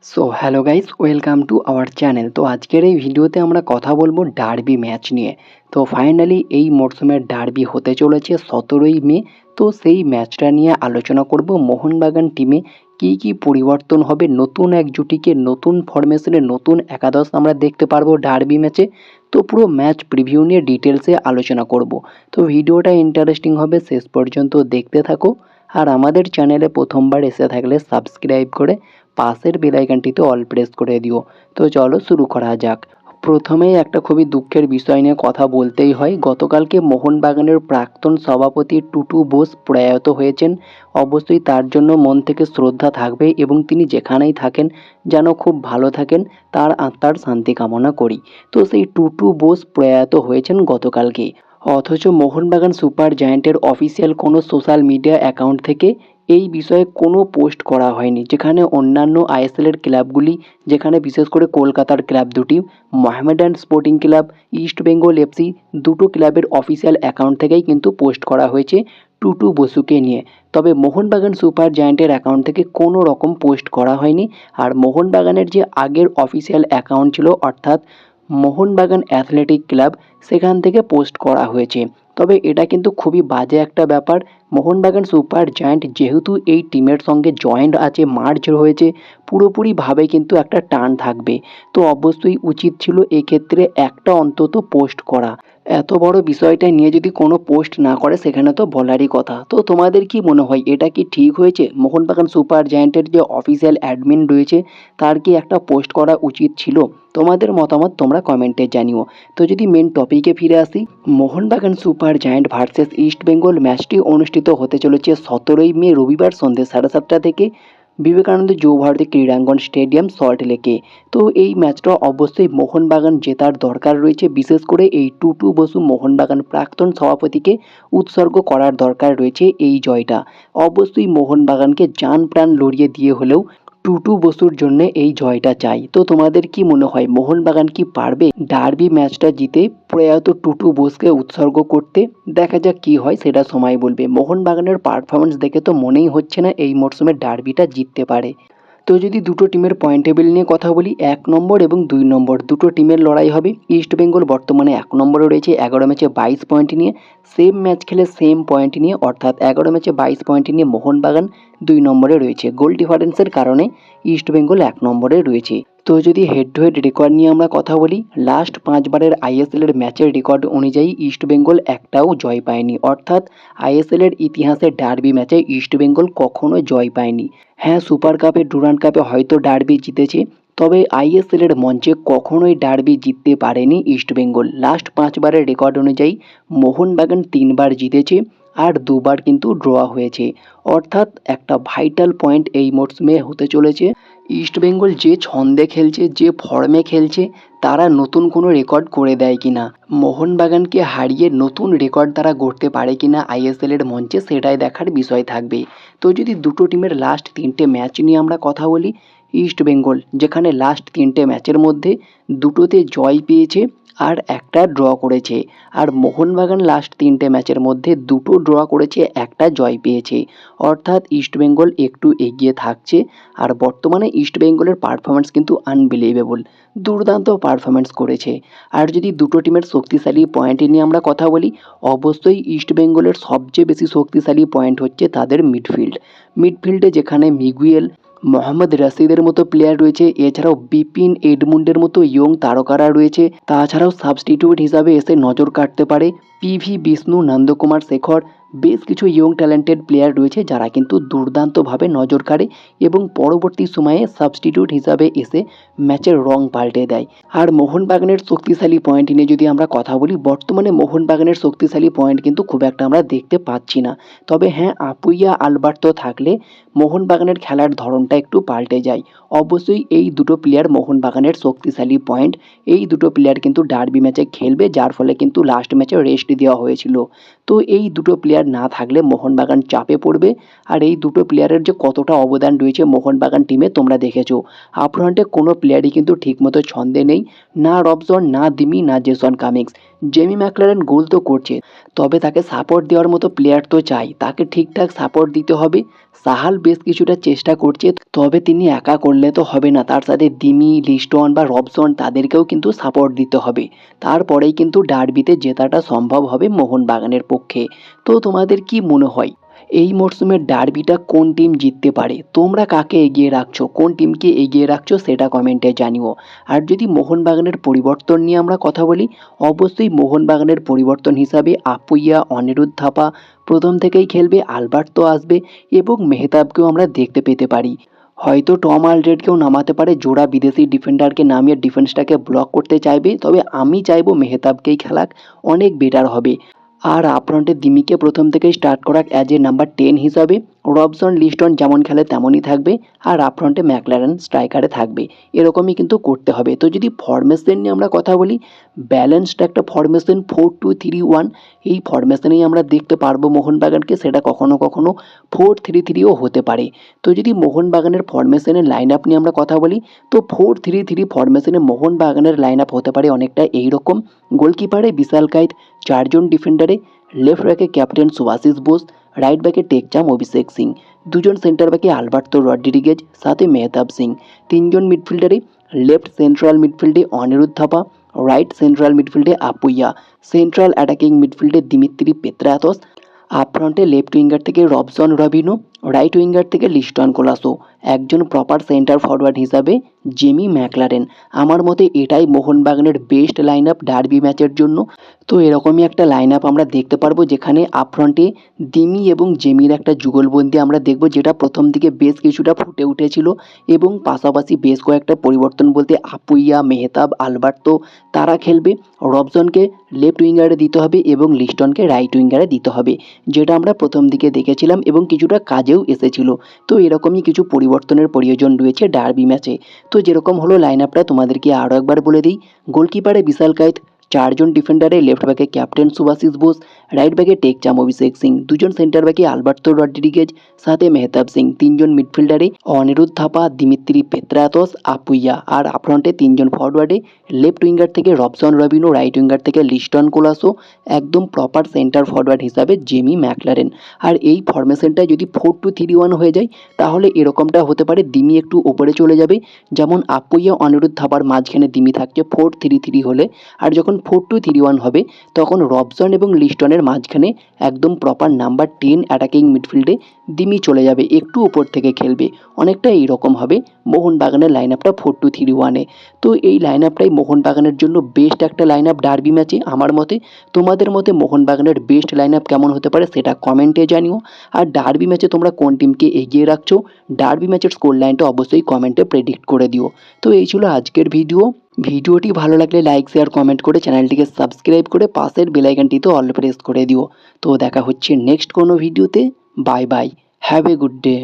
So hello guys, welcome to our channel. তো আজকের এই ভিডিওতে আমরা কথা বলবো ডার্বি ম্যাচ নিয়ে। তো ফাইনালি এই মরশুমের ডার্বি হতে চলেছে 17ই মে। তো সেই ম্যাচটা নিয়ে আলোচনা করব। মোহনবাগান টিমে কি কি পরিবর্তন হবে, নতুন এক জুটিকে নতুন ফরমেশনে নতুন একাদশ আমরা দেখতে পারবো ডার্বি ম্যাচে। তো পুরো ম্যাচ প্রিভিউ নিয়ে ডিটেলসে আলোচনা করব। তো ভিডিওটা ইন্টারেস্টিং হবে, শেষ পর্যন্ত দেখতে থাকো। আর আমাদের চ্যানেলে প্রথমবার এসে থাকলে সাবস্ক্রাইব করে পাশের বেল আইকনটিতে অল প্রেস করে দিও। তো চলো শুরু করা যাক। প্রথমেই একটা খুবই দুঃখের বিষয় নিয়ে কথা বলতেই হয়। গতকালকে মোহনবাগানের প্রাক্তন সভাপতি টুটু বোস প্রয়াত হয়েছেন। অবশ্যই তার জন্য মন থেকে শ্রদ্ধা থাকবে এবং তিনি যেখানেই থাকেন যেন খুব ভালো থাকেন, তার আত্মার শান্তি কামনা করি। তো সেই টুটু বোস প্রয়াত হয়েছেন গতকালকে। অথচ মোহনবাগান সুপার জায়ান্টের অফিসিয়াল কোনো সোশ্যাল মিডিয়া অ্যাকাউন্ট থেকে এই বিষয়ে কোনো পোস্ট করা হয়নি। যেখানে অন্যান্য আইএসএলের ক্লাবগুলি, যেখানে বিশেষ করে কলকাতার ক্লাব দুটি Mohammedan sporting club, east Bengal FC, দুটো ক্লাবের অফিসিয়াল অ্যাকাউন্ট থেকেই কিন্তু পোস্ট করা হয়েছে টুটু বসুকে নিয়ে। তবে মোহনবাগান সুপার জায়ান্টের অ্যাকাউন্ট থেকে কোনো রকম পোস্ট করা হয়নি। আর মোহনবাগানের যে আগের অফিসিয়াল অ্যাকাউন্ট ছিল, অর্থাৎ মোহনবাগান অ্যাথলেটিক ক্লাব, সেখান থেকে পোস্ট করা হয়েছে। তবে এটা কিন্তু খুবই বাজে একটা ব্যাপার। মোহনবাগান সুপার জায়ান্ট যেহেতু এই টিমের সঙ্গে জয়েন্ট আছে, মার্জ হয়েছে, পুরোপুরিভাবে কিন্তু একটা টান থাকবে। তো অবশ্যই উচিত ছিল এক্ষেত্রে একটা অন্তত পোস্ট করা। এত বড় বিষয়টা নিয়ে যদি কোনো পোস্ট না করে, সেখানে তো বলারই কথা। তো তোমাদের কি মনে হয়, এটা কি ঠিক হয়েছে? মোহনবাগান সুপার জায়ান্টের যে অফিসিয়াল অ্যাডমিন রয়েছে, তার কি একটা পোস্ট করা উচিত ছিল? তোমাদের মতামত তোমরা কমেন্টে জানিও। তো যদি মেন টপিকে ফিরে আসি, Mohun Bagan super giant versus east Bengal ম্যাচটি অনুষ্ঠিত হতে চলেছে 17ই মে রবিবার সন্ধ্যে 7:30 থেকে বিবেকানন্দ যুবভারতী ক্রীড়াঙ্গন স্টেডিয়াম, সল্ট লেকে। তো এই ম্যাচটা অবশ্যই মোহনবাগান জেতার দরকার রয়েছে। বিশেষ করে এই টুটু বসু মোহনবাগান প্রাক্তন সভাপতিকে উৎসর্গ করার দরকার রয়েছে এই জয়টা। অবশ্যই মোহনবাগানকে জান প্রাণ লড়িয়ে দিয়ে হলেও টুটু বসুর জন্য এই জয়টা চাই। তো তোমাদের কি মনে হয়, মোহনবাগান কি পারবে ডার্বি ম্যাচটা জিতে প্রয়াত টুটু বোসকে উৎসর্গ করতে? দেখা যাক কি হয়, সেটা সময় বলবে। মোহনবাগানের পারফরমেন্স দেখে তো মনেই হচ্ছে না এই মরশুমে ডার্বিটা জিততে পারে। তো যদি দুটো টিমের পয়েন্ট টেবিল নিয়ে কথা বলি, 1 নম্বর এবং 2 নম্বর দুটো টিমের লড়াই হবে। ইস্ট বেঙ্গল বর্তমানে 1 নম্বরে রয়েছে 11 ম্যাচে 22 পয়েন্ট নিয়ে। সেম ম্যাচ খেলে সেম পয়েন্ট নিয়ে, অর্থাৎ 11 ম্যাচে 22 পয়েন্ট নিয়ে মোহনবাগান 2 নম্বরে রয়েছে। গোল ডিফারেন্সের কারণে ইস্ট বেঙ্গল 1 নম্বরে রয়েছে। তো যদি হেড টু হেড রেকর্ড নিয়ে আমরা কথা বলি, লাস্ট 5বারের আইএসএলের ম্যাচের রেকর্ড অনুযায়ী ইস্ট বেঙ্গল একটাও জয় পায়নি। অর্থাৎ আইএসএলের ইতিহাসে ডার্বি ম্যাচে ইস্ট বেঙ্গল কখনো জয় পায়নি। হ্যাঁ, সুপার কাপে, ডুরান্ড কাপে হয়তো ডার্বি জিতেছে, তবে আইএসএলের মঞ্চে কখনোই ডার্বি জিততে পারেনি ইস্ট বেঙ্গল। লাস্ট 5বারের রেকর্ড অনুযায়ী মোহনবাগান 3বার জিতেছে আর 2বার কিন্তু ড্র হয়েছে। অর্থাৎ একটা ভাইটাল পয়েন্ট এই মরশুমে হতে চলেছে। ইস্ট বেঙ্গল যে ছন্দে খেলছে, যে ফর্মে খেলছে, তারা নতুন কোনো রেকর্ড করে দেয় কিনা, মোহনবাগানকে হারিয়ে নতুন রেকর্ড তারা গড়তে পারে কিনা আইএসএলের মঞ্চে, সেটাই দেখার বিষয় থাকবে। তো যদি দুটো টিমের লাস্ট 3টে ম্যাচ নিয়ে আমরা কথা বলি, ইস্ট বেঙ্গল যেখানে লাস্ট 3টে ম্যাচের মধ্যে দুটোতে জয় পেয়েছে আর একটা ড্র করেছে, আর মোহনবাগান লাস্ট 3টে ম্যাচের মধ্যে দুটো ড্র করেছে, একটা জয় পেয়েছে। অর্থাৎ ইস্ট বেঙ্গল একটু এগিয়ে থাকছে। আর বর্তমানে ইস্ট বেঙ্গলের পারফরমেন্স কিন্তু আনবিলিভেবল, দুর্দান্ত পারফরমেন্স করেছে। আর যদি দুটো টিমের শক্তিশালী পয়েন্ট নিয়ে আমরা কথা বলি, অবশ্যই ইস্ট বেঙ্গলের সবচেয়ে বেশি শক্তিশালী পয়েন্ট হচ্ছে তাদের মিডফিল্ডে যেখানে মিগুয়েল, মোহাম্মদ রশিদের মতো প্লেয়ার রয়েছে, এছাড়াও বিপিন এডমুন্ডের মতো ইয়ং তারকারা রয়েছে। তাছাড়াও সাবস্টিটিউট হিসাবে এসে নজর কাটতে পারে পিভি বিষ্ণু, নন্দকুমার শেখর, বেশ কিছু ইয়ং ট্যালেন্টেড প্লেয়ার রয়েছে যারা কিন্তু দুর্দান্তভাবে নজর কাড়ে এবং পরবর্তী সময়ে সাবস্টিটিউট হিসাবে এসে ম্যাচের রং পাল্টে দেয়। আর মোহনবাগানের শক্তিশালী পয়েন্ট নিয়ে যদি আমরা কথা বলি, বর্তমানে মোহনবাগানের শক্তিশালী পয়েন্ট কিন্তু খুব একটা আমরা দেখতে পাচ্ছি না। তবে হ্যাঁ, আপুইয়া আলবার্তো থাকলে মোহনবাগানের খেলার ধরনটা একটু পাল্টে যায়। অবশ্যই এই দুটো প্লেয়ার মোহনবাগানের শক্তিশালী পয়েন্ট। এই দুটো প্লেয়ার কিন্তু ডার্বি ম্যাচে খেলবে, যার ফলে কিন্তু লাস্ট ম্যাচে রেস্ট দেওয়া হয়েছিল। তো এই দুটো প্লেয়ার না থাকলে মোহনবাগান চাপে পড়বে। আর এই দুটো প্লেয়ারের যে কতটা অবদান রয়েছে মোহনবাগান টিমে তোমরা দেখেছো। আপফ্রন্টে কোনো প্লেয়ারই কিন্তু ঠিকমতো ছন্দে নেই, না রবসন, না দিমি, না জেসন কামিংস। জেমি ম্যাকলারেন গোল তো করছে, তবে তাকে সাপোর্ট দেওয়ার মতো প্লেয়ার তো চাই, তাকে ঠিকঠাক সাপোর্ট দিতে হবে। সাহাল বেশ কিছুটা চেষ্টা করছে, তবে তিনি একা করলে তো হবে না, তার সাথে দিমি, লিস্টন বা রবসন তাদেরকেও কিন্তু সাপোর্ট দিতে হবে। তারপরেই কিন্তু ডার্বিতে জেতাটা সম্ভব হবে মোহনবাগানের পক্ষে। তো তোমাদের কি মনে হয় এই মরশুমের ডার্বিটা কোন টিম জিততে পারে? তোমরা কাকে এগিয়ে রাখছো, কোন টিমকে এগিয়ে রাখছো সেটা কমেন্টে জানিও। আর যদি মোহনবাগানের পরিবর্তন নিয়ে আমরা কথা বলি, অবশ্যই মোহনবাগানের পরিবর্তন হিসাবে আপুইয়া, অনিরুদ্ধ থাপা প্রথম থেকেই খেলবে, আলবার্তো আসবে এবং মেহতাবকেও আমরা দেখতে পেতে পারি। হয়তো টম আলড্রেডকেও নামাতে পারে, জোড়া বিদেশি ডিফেন্ডারকে নামিয়ে ডিফেন্সটাকে ব্লক করতে চাইবে, তবে আমি চাইবো মেহতাবকেই খেলাক, অনেক বেটার হবে। আর আপফ্রন্টে দিমিকে প্রথম থেকেই স্টার্ট করাক অ্যাজ এ নাম্বার 10 হিসাবে, রবসন লিস্টন যেমন খেলে তেমনই থাকবে, আর আপফ্রন্টে ম্যাকলারেন স্ট্রাইকারে থাকবে। এরকমই কিন্তু করতে হবে। তো যদি ফরমেশন নিয়ে আমরা কথা বলি, ব্যালেন্সড একটা ফরমেশন 4-2-3-1, এই ফরমেশনেই আমরা দেখতে পারবো মোহনবাগানকে, সেটা কখনো কখনো 4-3-3ও হতে পারে। তো যদি মোহনবাগানের ফরমেশনের লাইন আপ নিয়ে আমরা কথা বলি, তো 4-3-3 ফরমেশনে মোহনবাগানের লাইন আপ হতে পারে অনেকটা এইরকম। গোলকিপারে বিশাল কাইত, 4জন ডিফেন্ডারে, লেফট ব্যাকে ক্যাপ্টেন সুভাশিস বোস, রাইট ব্যাকে টেকচাম অভিষেক সিং, 2জন সেন্টার ব্যাকে আলবার্তো রড্রিগেজ সাথে মেহতাব সিং, 3জন মিডফিল্ডারে, লেফট সেন্ট্রাল মিডফিল্ডে অনিরুদ্ধ থাপা, রাইট সেন্ট্রাল মিডফিল্ডে আপুইয়া, সেন্ট্রাল অ্যাটাকিং মিডফিল্ডে দিমিত্রি পেত্রাতস, আপফ্রন্টে লেফট উইঙ্গার থেকে রবসন রবিনো, রাইট উইঙ্গার থেকে লিস্টন কোলাসো, একজন প্রপার সেন্টার ফরওয়ার্ড হিসাবে জেমি ম্যাকলারেন। আমার মতে এটাই মোহনবাগানের বেস্ট লাইন আপ ডার্বি ম্যাচের জন্য। তো এরকমই একটা লাইন আপ আমরা দেখতে পারবো, যেখানে আপফ্রন্টে দিমি এবং জেমির একটা যুগলবন্দি আমরা দেখব, যেটা প্রথম দিকে বেশ কিছুটা ফুটে উঠেছিল, এবং পাশাপাশি বেশ কয়েকটা পরিবর্তন বলতে আপুইয়া, মেহতাব, আলবার্তো তারা খেলবে, রবসনকে লেফট উইঙ্গারে দিতে হবে এবং লিস্টনকে রাইট উইঙ্গারে দিতে হবে, যেটা আমরা প্রথম দিকে দেখেছিলাম এবং কিছুটা কাজেও এসেছিল। তো এরকমই কিছু পরিবর্তনের প্রয়োজন রয়েছে ডার্বি ম্যাচে। তো যেরকম হলো লাইন আপটা তোমাদেরকে আরও একবার বলে দিই। গোলকিপারে বিশাল কাইত, 4জন ডিফেন্ডারে, লেফট ব্যাকে ক্যাপ্টেন সুভাশিস বোস, রাইট ব্যাকে টেকচাম অভিষেক সিং, 2জন সেন্টার ব্যাকে আলবার্তো রড্রিগেজ সাথে মেহতাব সিং, 3জন মিডফিল্ডারে অনিরুদ্ধ থাপা, দিমিত্রি পেত্রাতস, আপুইয়া, আর আপফ্রন্টে 3জন ফরওয়ার্ডে, লেফট উইঙ্গার থেকে রবসন রবিনো, রাইট উইঙ্গার থেকে লিস্টন কোলাসো, একদম প্রপার সেন্টার ফরওয়ার্ড হিসাবে জেমি ম্যাকলারেন। আর এই ফরমেশনটা যদি 4-2-3-1 হয়ে যায়, তাহলে এরকমটা হতে পারে, দিমি একটু ওপরে চলে যাবে, যেমন আপুইয়া, অনিরুদ্ধ থাপার মাঝখানে দিমি থাকছে 4-3-3 হলে, আর যখন 4-2-3-1 হবে তখন রবসন এবং লিস্টনের মাঝখানে একদম প্রপার নাম্বার 10 অ্যাটাকিং মিডফিল্ডে দিমি চলে যাবে, একটু উপর থেকে খেলবে, অনেকটা এইরকম হবে মোহনবাগানের লাইন আপটা 4-2-3-1-এ। তো এই লাইন আপটাই মোহনবাগানের জন্য বেস্ট একটা লাইন আপ ডার্বি ম্যাচে আমার মতে। তোমাদের মতে মোহনবাগানের বেস্ট লাইন আপ কেমন হতে পারে সেটা কমেন্টে জানিও। আর ডার্বি ম্যাচে তোমরা কোন টিমকে এগিয়ে রাখছো, ডার্বি ম্যাচের স্কোর লাইনটা অবশ্যই কমেন্টে প্রেডিক্ট করে দিও। তো এই ছিল আজকের ভিডিওটি ভালো লাগলে লাইক, শেয়ার, কমেন্ট করে চ্যানেলটিকে সাবস্ক্রাইব করে পাশের বেল আইকনটিতে অল প্রেস করে দিও। তো দেখা হচ্ছে নেক্সট কোনো ভিডিওতে। Bye bye, have a good day.